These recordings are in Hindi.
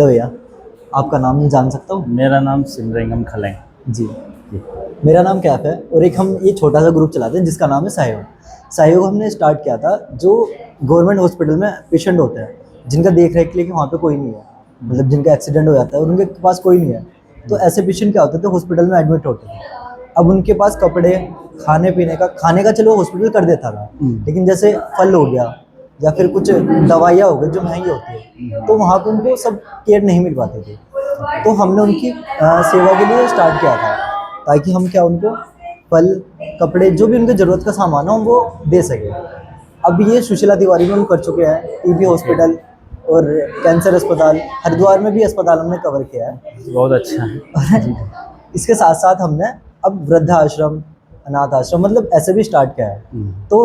हेलो भैया, आपका नाम जान सकता हूँ? मेरा नाम सिमरंगम खलें। जी। मेरा नाम कैफ है और एक हम ये छोटा सा ग्रुप चलाते हैं जिसका नाम है सहयोग। सहयोग हमने स्टार्ट किया था जो गवर्नमेंट हॉस्पिटल में पेशेंट होते हैं जिनका देख रेख के लिए वहाँ पे कोई नहीं है, मतलब जिनका एक्सीडेंट हो जाता है और उनके पास कोई नहीं है, तो ऐसे पेशेंट क्या होते थे, हॉस्पिटल में एडमिट होते थे। अब उनके पास कपड़े, खाने का चलो हॉस्पिटल कर देता था, लेकिन जैसे फल हो गया या फिर कुछ दवाइयाँ हो गई जो महंगी होती है, तो वहाँ पे उनको सब केयर नहीं मिल पाती थी। तो हमने उनकी सेवा के लिए स्टार्ट किया था ताकि हम क्या उनको फल, कपड़े, जो भी उनकी ज़रूरत का सामान हो हम वो दे सकें। अब ये सुशीला तिवारी में हम कर चुके हैं, टीबी हॉस्पिटल और कैंसर अस्पताल, हरिद्वार में भी अस्पताल हमने कवर किया है। बहुत अच्छा है। और इसके साथ साथ हमने अब वृद्धाश्रम, अनाथ आश्रम, मतलब ऐसे भी स्टार्ट किया है। तो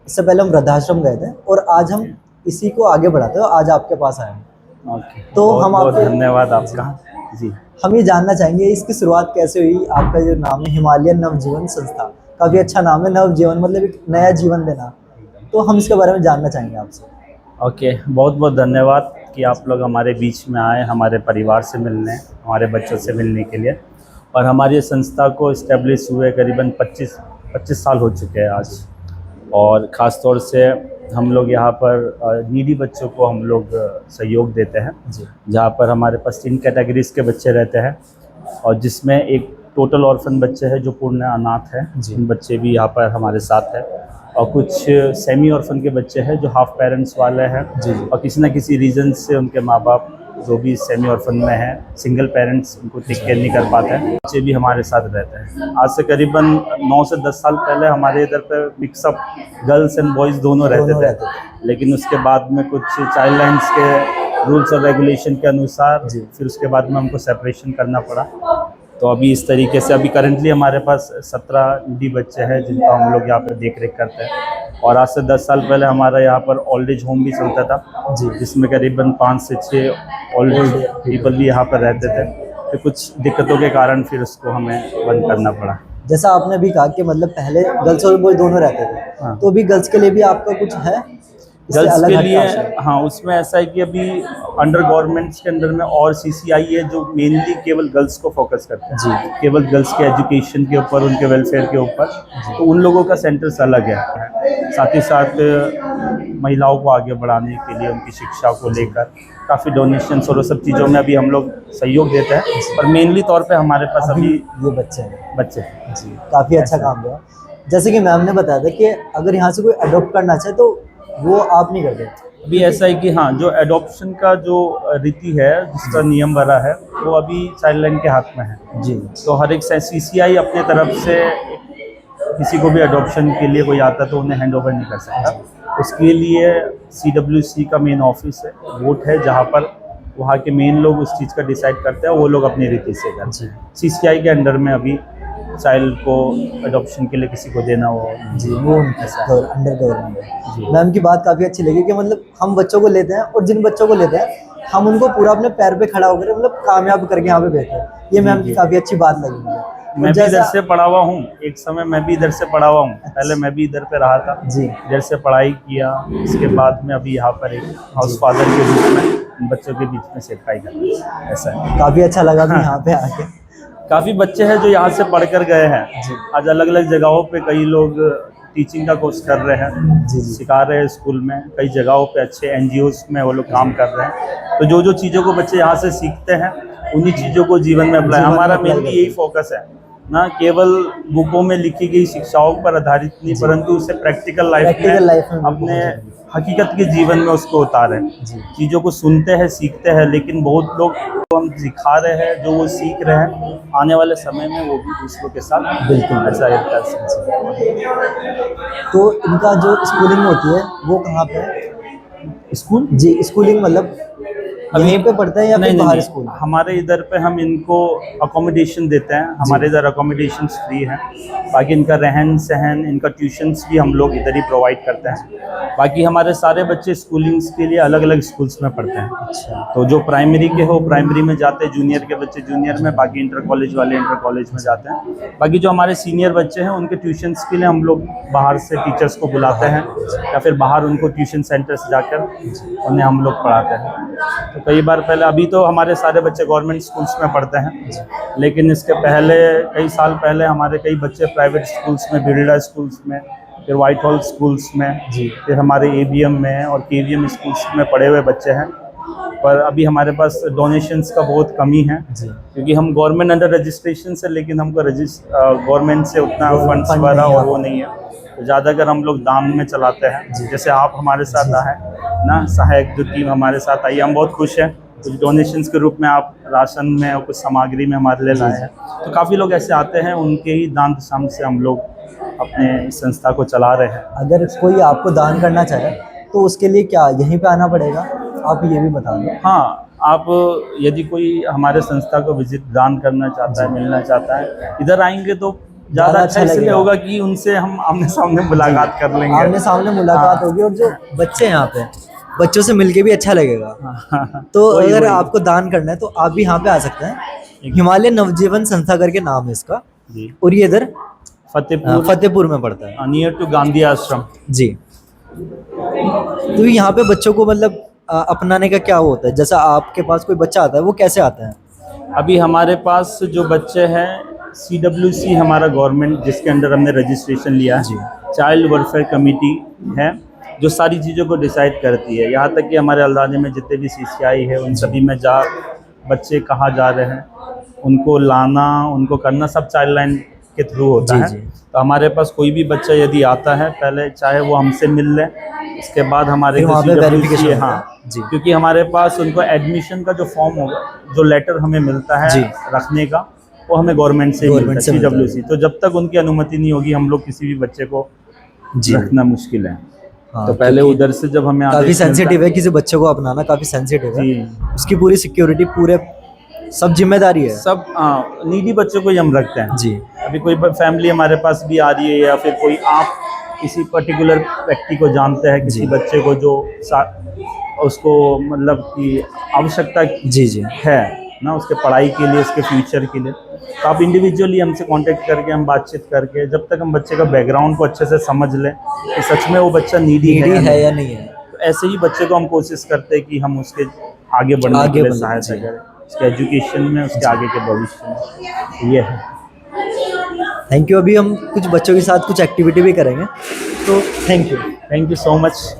इससे पहले हम वृद्धाश्रम गए थे और आज हम इसी को आगे बढ़ाते हैं, आज आपके पास आए हैं। ओके, तो बहुत हम बहुत आपके धन्यवाद आपका। जी, हम ये जानना चाहेंगे इसकी शुरुआत कैसे हुई। आपका जो नाम है हिमालयन नवजीवन संस्था, काफ़ी अच्छा नाम है, नवजीवन मतलब एक नया जीवन देना, तो हम इसके बारे में जानना चाहेंगे आपसे। ओके, बहुत बहुत धन्यवाद कि आप लोग हमारे बीच में आए, हमारे परिवार से मिलने, हमारे बच्चों से मिलने के लिए। और हमारी संस्था को इस्टेब्लिश हुए करीबन 25 साल हो चुके हैं आज। और ख़ास तौर से हम लोग यहाँ पर नीडी बच्चों को हम लोग सहयोग देते हैं, जहाँ पर हमारे पास 3 कैटेगरीज के बच्चे रहते हैं, और जिसमें एक टोटल ऑर्फन बच्चे हैं जो पूर्ण अनाथ है, उन बच्चे भी यहाँ पर हमारे साथ है, और कुछ सेमी ऑर्फन के बच्चे हैं जो हाफ पेरेंट्स वाले हैं, और किसी न किसी रीज़न से उनके माँ बाप जो भी सेमी ऑर्फन में है, सिंगल पेरेंट्स, उनको टेक केयर नहीं कर पाते हैं, बच्चे भी हमारे साथ रहते हैं। आज से करीबन 9 से 10 साल पहले हमारे इधर पे मिक्सअप गर्ल्स एंड बॉयज़ दोनों रहते थे, लेकिन उसके बाद में कुछ चाइल्ड लाइन्स के रूल्स और रेगुलेशन के अनुसार फिर उसके बाद में हमको सेपरेशन करना पड़ा। तो अभी इस तरीके से अभी करंटली हमारे पास 17 नीडी बच्चे हैं जिनका हम लोग यहाँ पर देख रेख करते हैं। और आज से 10 साल पहले हमारा यहाँ पर ओल्ड एज होम भी चलता था, जिसमें करीबन 5 से 6 ओल्ड एज पीपल भी यहाँ पर रहते थे। तो कुछ दिक्कतों के कारण फिर उसको हमें बंद करना पड़ा। जैसा आपने भी कहा कि मतलब पहले गर्ल्स और बॉय दोनों रहते थे, हाँ। तो अभी गर्ल्स के लिए भी आपका कुछ है? गर्ल्स के लिए हाँ, उसमें ऐसा है कि अभी अंडर गवर्नमेंट्स के अंदर में और CCI है जो मेनली केवल गर्ल्स को फोकस करते हैं, केवल गर्ल्स के एजुकेशन के ऊपर, उनके वेलफेयर के ऊपर। तो उन लोगों का सेंटर्स अलग है। साथ ही साथ महिलाओं को आगे बढ़ाने के लिए उनकी शिक्षा को लेकर काफ़ी डोनेशंस और सब चीज़ों में अभी हम लोग सहयोग देते हैं, पर मेनली तौर पे हमारे पास अभी ये बच्चे जी, काफ़ी अच्छा काम हुआ। जैसे कि मैम ने बताया था कि अगर यहाँ से कोई अडॉप्ट करना चाहे तो वो आप नहीं करते। अभी ऐसा है कि हाँ, जो एडॉप्शन का जो रीति है, जिसका नियम बना है, वो अभी चाइल्ड लाइन के हाथ में है जी। तो हर एक CCI अपने तरफ से किसी को भी अडॉप्शन के लिए कोई आता तो उन्हें हैंड ओवर नहीं कर सकता। उसके लिए CWC का मेन ऑफिस है, वोट है, जहाँ पर वहाँ के मेन लोग उस चीज़ का डिसाइड करते हैं, वो लोग अपनी रीति से करते हैं। CCI के अंडर में अभी चाइल्ड को अडॉप्शन के लिए किसी को देना हो वो अंडर गवर्नमेंट है। मैम की बात काफ़ी अच्छी लगी कि मतलब हम बच्चों को लेते हैं और जिन बच्चों को लेते हैं हम उनको पूरा अपने पैर पे खड़ा होकर मतलब कामयाब करके यहाँ पे भेजते हैं। ये मैम की काफ़ी अच्छी बात लगी मुझे। मैं भी इधर से पढ़ा हुआ हूँ, एक समय मैं भी इधर से पढ़ा हुआ हूँ। पहले मैं भी इधर पे रहा था, इधर से पढ़ाई किया, इसके बाद में अभी यहाँ पर एक हाउस फादर के रूप में बच्चों के बीच में सेवकाई करना, ऐसा है। काफ़ी अच्छा लगा भी यहाँ पे आके। काफ़ी बच्चे हैं जो यहाँ से पढ़ कर गए हैं, आज अलग अलग जगहों पे कई लोग टीचिंग का कोर्स कर रहे हैं, सिखा रहे हैं स्कूल में, कई जगहों पे अच्छे NGOs में वो लोग काम कर रहे हैं। तो जो चीज़ों को बच्चे यहाँ से सीखते हैं उन्हीं चीज़ों को जीवन में अप्लाई, हमारा मेनली यही फोकस है ना, केवल बुकों में लिखी गई शिक्षाओं पर आधारित नहीं, परंतु उसे प्रैक्टिकल लाइफ में अपने हकीकत के जीवन में उसको उतारें। चीज़ों को सुनते हैं, सीखते हैं, लेकिन बहुत लोग को हम सिखा रहे हैं, जो वो सीख रहे हैं, आने वाले समय में वो भी दूसरों के साथ बिल्कुल ऐसा रहता है। तो इनका जो स्कूलिंग होती है वो कहाँ पे है? स्कूल जी, स्कूलिंग मतलब यहीं पे पढ़ते हैं या फिर बाहर स्कूल? हमारे इधर पे हम इनको अकोमोडेशन देते हैं, हमारे इधर अकोमोडेशन फ्री हैं। बाकी इनका रहन सहन, इनका ट्यूशन्स भी हम लोग इधर ही प्रोवाइड करते हैं। बाकी हमारे सारे बच्चे स्कूलिंग्स के लिए अलग अलग स्कूल्स में पढ़ते हैं। अच्छा। तो जो प्राइमरी के हो प्राइमरी में जाते हैं, जूनियर के बच्चे जूनियर में, बाकी इंटर कॉलेज वाले इंटर कॉलेज में जाते हैं। बाकी जो हमारे सीनियर बच्चे हैं उनके ट्यूशन्स के लिए हम लोग बाहर से टीचर्स को बुलाते हैं या फिर बाहर उनको ट्यूशन सेंटर से जाकर उन्हें हम लोग पढ़ाते हैं। कई बार पहले, अभी तो हमारे सारे बच्चे गवर्नमेंट स्कूल्स में पढ़ते हैं, लेकिन इसके पहले कई साल पहले हमारे कई बच्चे प्राइवेट स्कूल्स में, बिरला स्कूल्स में, फिर वाइट हॉल स्कूल्स में, जी। फिर हमारे ABM में और KVM स्कूल्स में पढ़े हुए बच्चे हैं। पर अभी हमारे पास डोनेशंस का बहुत कमी है, जी। क्योंकि हम गवर्नमेंट अंडर रजिस्ट्रेशन से, लेकिन हमको गवर्नमेंट से उतना फंड्स फंड वगैरह नहीं और आता। वो नहीं है, तो ज़्यादातर हम लोग दान में चलाते हैं। जैसे आप हमारे साथ जी। आए ना, सहायक जो टीम हमारे साथ आई, हम बहुत खुश हैं। कुछ डोनेशंस के रूप में आप राशन में और कुछ सामग्री में हमारे लिए लाए हैं, तो काफ़ी लोग ऐसे आते हैं, उनके ही दान दशम से हम लोग अपने इस संस्था को चला रहे हैं। अगर कोई आपको दान करना चाहे तो उसके लिए क्या यहीं पे आना पड़ेगा, आप ये भी बता दो। हाँ, आप यदि कोई हमारे संस्था को विजिट दान करना चाहता है, मिलना चाहता है, इधर आएंगे तो ज़्यादा अच्छा इसलिए लगेगा। होगा कि उनसे हम आमने सामने मुलाकात कर लेंगे। आमने सामने मुलाकात हाँ। होगी, और जो बच्चे हैं यहाँ पे, बच्चों से मिलके भी अच्छा लगेगा। तो वही, अगर वही। आपको दान करना है तो आप भी यहाँ पे आ सकते हैं। हिमालय नवजीवन संस्था करके नाम है इसका, जी, और ये इधर फतेहपुर में पड़ता है। नियर टू गांधी आश्रम। जी। तो यहाँ पे बच्चों को मतलब अपनाने का क्या होता है, जैसा आपके पास कोई बच्चा आता है वो कैसे आता है? अभी हमारे पास जो बच्चे हैं, CWC हमारा गवर्नमेंट जिसके अंडर हमने रजिस्ट्रेशन लिया जी। है, चाइल्ड वेलफेयर कमेटी है जो सारी चीज़ों को डिसाइड करती है। यहाँ तक कि हमारे अल्लाने में जितने भी CCI है, उन सभी में बच्चे कहाँ जा रहे हैं, उनको लाना, उनको करना, सब चाइल्ड लाइन के थ्रू होता जी, है। जी। तो हमारे पास कोई भी बच्चा यदि आता है, पहले चाहे वो हमसे मिल ले, उसके बाद हमारे फिर वहाँ पे CWC verification है, होता हाँ है। जी। क्योंकि हमारे पास उनको एडमिशन का जो फॉर्म होगा, जो लेटर हमें मिलता है जी। रखने का, वो हमें गवर्नमेंट से गवर्नमेंट मिलता से है, मिलता है। CWC। तो जब तक उनकी अनुमति नहीं होगी, हम लोग किसी भी बच्चे को जी। रखना मुश्किल है। हाँ, तो पहले क्योंकि उधर से जब हमें काफ़ी आदेश मिलता सेंसिटिव है, किसी बच्चे को अपनाना काफ़ी सेंसिटिव है। जी, उसकी पूरी सिक्योरिटी, पूरे सब जिम्मेदारी है। सब नीडी बच्चों को ही हम रखते हैं। जी। अभी कोई फैमिली हमारे पास भी आ रही है, या फिर कोई आप किसी पर्टिकुलर व्यक्ति को जानते हैं, किसी जी। बच्चे को जो उसको मतलब कि आवश्यकता जी, जी। है ना, उसके पढ़ाई के लिए, उसके फ्यूचर के लिए, तो आप इंडिविजुअली हमसे कांटेक्ट करके, हम बातचीत करके, जब तक हम बच्चे का बैकग्राउंड को अच्छे से समझ लें कि सच में वो बच्चा नीडी है या नहीं है। तो ऐसे ही बच्चे को हम कोशिश करते हैं कि हम उसके आगे बढ़ने के लिए सहायता करें, उसके एजुकेशन में, उसके आगे के भविष्य में। ये है। Thank you. अभी हम कुछ बच्चों के साथ कुछ एक्टिविटी भी करेंगे, तो thank you. Thank you so much.